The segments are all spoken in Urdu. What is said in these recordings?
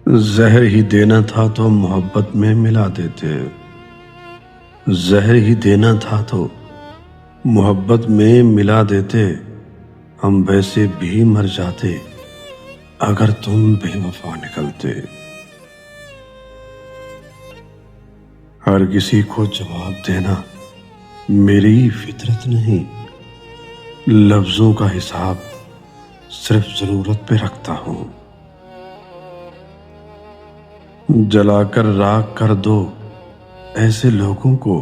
زہر ہی دینا تھا تو محبت میں ملا دیتے، زہر ہی دینا تھا تو محبت میں ملا دیتے، ہم ویسے بھی مر جاتے اگر تم بے وفا نکلتے۔ ہر کسی کو جواب دینا میری فطرت نہیں، لفظوں کا حساب صرف ضرورت پہ رکھتا ہوں۔ جلا کر راکھ کر دو ایسے لوگوں کو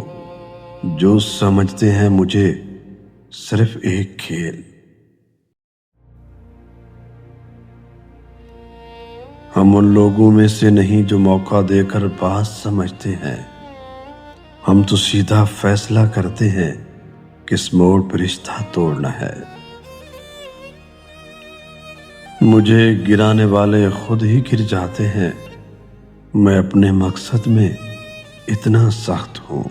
جو سمجھتے ہیں مجھے صرف ایک کھیل۔ ہم ان لوگوں میں سے نہیں جو موقع دے کر بات سمجھتے ہیں، ہم تو سیدھا فیصلہ کرتے ہیں کس موڑ پر رشتہ توڑنا ہے۔ مجھے گرانے والے خود ہی گر جاتے ہیں، میں اپنے مقصد میں اتنا سخت ہوں۔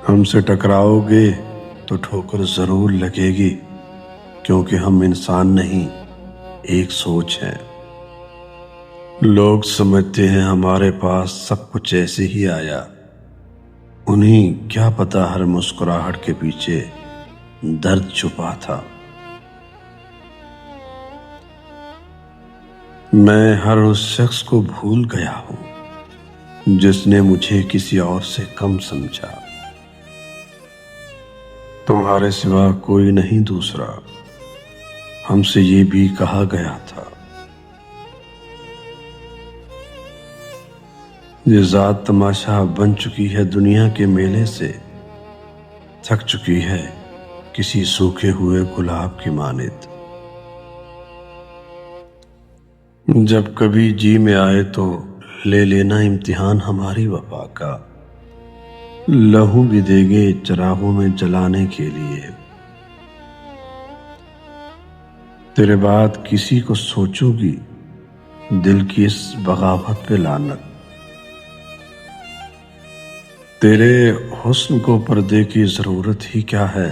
ہم سے ٹکراؤ گے تو ٹھوکر ضرور لگے گی، کیونکہ ہم انسان نہیں ایک سوچ ہے۔ لوگ سمجھتے ہیں ہمارے پاس سب کچھ ایسے ہی آیا، انہیں کیا پتا ہر مسکراہٹ کے پیچھے درد چھپا تھا۔ میں ہر اس شخص کو بھول گیا ہوں جس نے مجھے کسی اور سے کم سمجھا۔ تمہارے سوا کوئی نہیں دوسرا، ہم سے یہ بھی کہا گیا تھا۔ یہ ذات تماشا بن چکی ہے دنیا کے میلے سے، تھک چکی ہے کسی سوکھے ہوئے گلاب کی مانند۔ جب کبھی جی میں آئے تو لے لینا امتحان ہماری وفا کا، لہو بھی دے گے چراغوں میں جلانے کے لیے۔ تیرے بعد کسی کو سوچو گی دل کی اس بغاوت پہ لعنت۔ تیرے حسن کو پردے کی ضرورت ہی کیا ہے،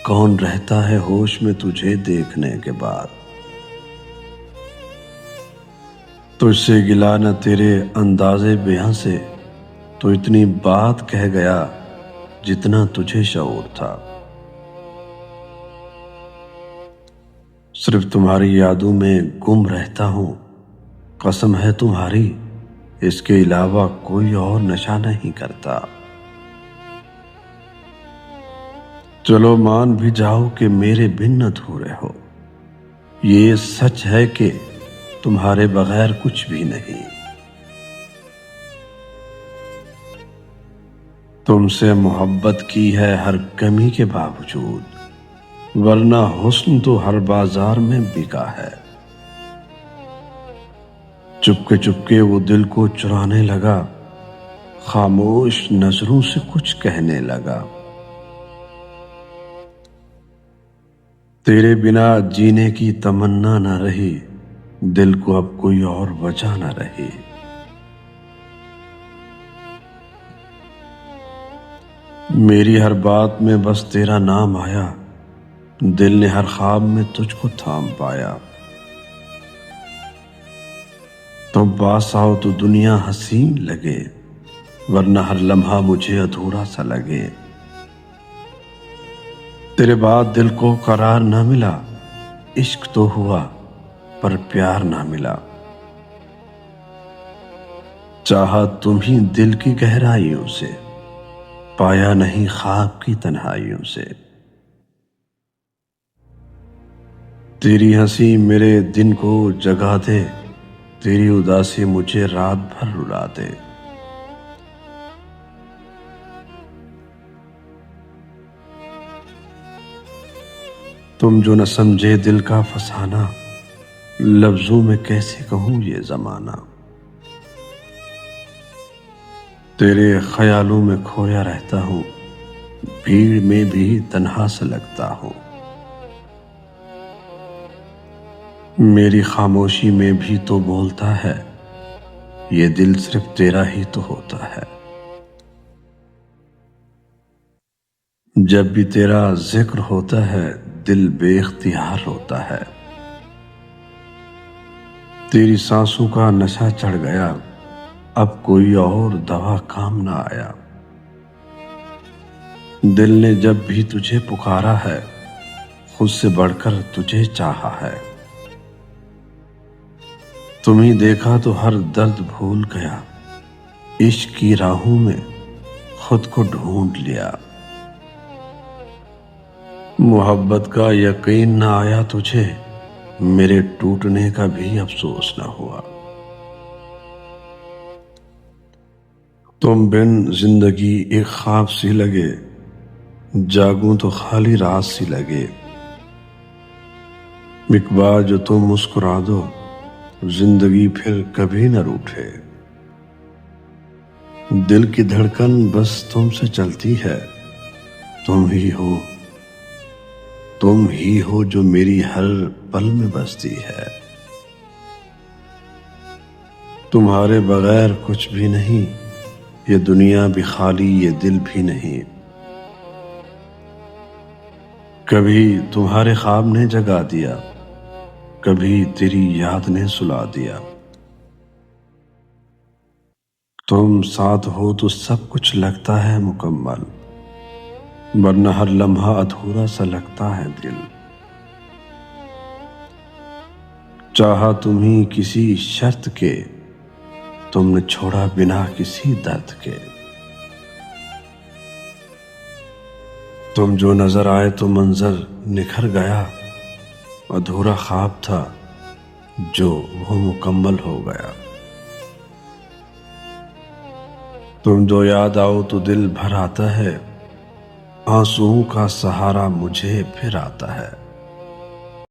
کون رہتا ہے ہوش میں تجھے دیکھنے کے بعد۔ تجھ سے گلا نہ تیرے انداز بیاں سے، تو اتنی بات کہہ گیا جتنا تجھے شعور تھا۔ صرف تمہاری یادوں میں گم رہتا ہوں، قسم ہے تمہاری اس کے علاوہ کوئی اور نشہ نہیں کرتا۔ چلو مان بھی جاؤ کہ میرے بن ادھورے ہو، یہ سچ ہے کہ تمہارے بغیر کچھ بھی نہیں۔ تم سے محبت کی ہے ہر کمی کے باوجود، ورنہ حسن تو ہر بازار میں بکا ہے۔ چپکے وہ دل کو چرانے لگا، خاموش نظروں سے کچھ کہنے لگا۔ تیرے بنا جینے کی تمنا نہ رہی، دل کو اب کوئی اور وجہ نہ رہی۔ میری ہر بات میں بس تیرا نام آیا، دل نے ہر خواب میں تجھ کو تھام پایا۔ تو پاس آؤ تو دنیا حسین لگے، ورنہ ہر لمحہ مجھے ادھورا سا لگے۔ تیرے بعد دل کو قرار نہ ملا، عشق تو ہوا پر پیار نہ ملا۔ چاہا تم ہی دل کی گہرائیوں سے، پایا نہیں خواب کی تنہائیوں سے۔ تیری ہنسی میرے دن کو جگا دے، تیری اداسی مجھے رات بھر رلا دے۔ تم جو نہ سمجھے دل کا فسانہ، لفظوں میں کیسے کہوں یہ زمانہ۔ تیرے خیالوں میں کھویا رہتا ہوں، بھیڑ میں بھی تنہا سا لگتا ہوں۔ میری خاموشی میں بھی تو بولتا ہے، یہ دل صرف تیرا ہی تو ہوتا ہے۔ جب بھی تیرا ذکر ہوتا ہے دل بے اختیار ہوتا ہے۔ تیری سانسوں کا نشہ چڑھ گیا، اب کوئی اور دوا کام نہ آیا۔ دل نے جب بھی تجھے پکارا ہے، خود سے بڑھ کر تجھے چاہا ہے۔ تمہیں دیکھا تو ہر درد بھول گیا، عشق کی راہوں میں خود کو ڈھونڈ لیا۔ محبت کا یقین نہ آیا تجھے، میرے ٹوٹنے کا بھی افسوس نہ ہوا۔ تم بن زندگی ایک خواب سی لگے، جاگوں تو خالی رات سی لگے۔ ایک بار جو تم مسکرا دو، زندگی پھر کبھی نہ روٹھے۔ دل کی دھڑکن بس تم سے چلتی ہے، تم ہی ہو جو میری ہر پل میں بستی ہے۔ تمہارے بغیر کچھ بھی نہیں، یہ دنیا بھی خالی، یہ دل بھی نہیں۔ کبھی تمہارے خواب نے جگا دیا، کبھی تیری یاد نے سلا دیا۔ تم ساتھ ہو تو سب کچھ لگتا ہے مکمل، ورنہ ہر لمحہ ادھورا سا لگتا ہے دل۔ چاہا تمہیں کسی شرط کے، تم نے چھوڑا بنا کسی درد کے۔ تم جو نظر آئے تو منظر نکھر گیا، ادھورا خواب تھا جو وہ مکمل ہو گیا۔ تم جو یاد آؤ تو دل بھر آتا ہے، آنسوؤں کا سہارا مجھے پھر آتا ہے۔